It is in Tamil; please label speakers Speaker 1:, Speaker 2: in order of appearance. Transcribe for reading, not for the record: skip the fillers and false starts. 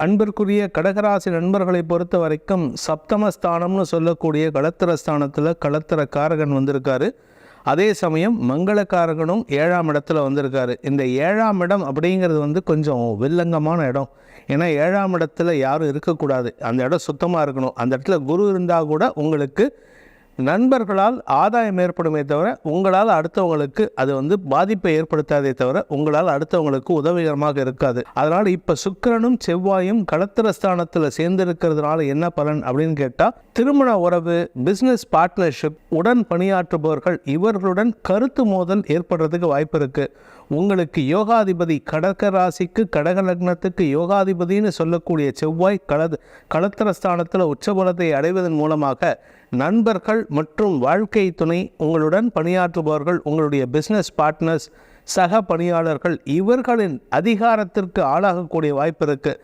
Speaker 1: அன்பிற்குரிய கடகராசி நண்பர்களை பொறுத்த வரைக்கும் சப்தமஸ்தானம்னு சொல்லக்கூடிய களத்திரஸ்தானத்தில் களத்திர காரகன் வந்திருக்காரு. அதே சமயம் மங்களக்காரகனும் 7ஆம் இடத்துல வந்திருக்காரு. இந்த 7ஆம் இடம் அப்படிங்கிறது கொஞ்சம் வில்லங்கமான இடம். ஏன்னா 7ஆம் இடத்துல யாரும் இருக்கக்கூடாது, அந்த இடம் சுத்தமாக இருக்கணும். அந்த இடத்துல குரு இருந்தால் கூட உங்களுக்கு நண்பர்களால் ஆதாயம் ஏற்படுமே தவிர உங்களால் அடுத்தவங்களுக்கு அது பாதிப்பை ஏற்படுத்தாதே தவிர உங்களால் அடுத்தவங்களுக்கு உதவிகரமாக இருக்காது. அதனால் இப்போ சுக்கிரனும் செவ்வாயும் களத்திரஸ்தானத்தில் சேர்ந்திருக்கிறதுனால என்ன பலன் அப்படின்னு கேட்டால், திருமண உறவு, பிஸ்னஸ் பார்ட்னர்ஷிப், உடன் பணியாற்றுபவர்கள் இவர்களுடன் கருத்து மோதல் ஏற்படுறதுக்கு வாய்ப்பு இருக்குது. உங்களுக்கு யோகாதிபதி கடக ராசிக்கு கடக லக்னத்துக்கு யோகாதிபதினு சொல்லக்கூடிய செவ்வாய் களத்திரஸ்தானத்தில் உச்சபலத்தை அடைவதன் மூலமாக நண்பர்கள் மற்றும் வாழ்க்கை துணை, உங்களுடன் பணியாற்றுபவர்கள், உங்களுடைய பிஸ்னஸ் பார்ட்னர்ஸ், சக பணியாளர்கள் இவர்களின் அதிகாரத்திற்கு ஆளாகக்கூடிய வாய்ப்பு இருக்குது.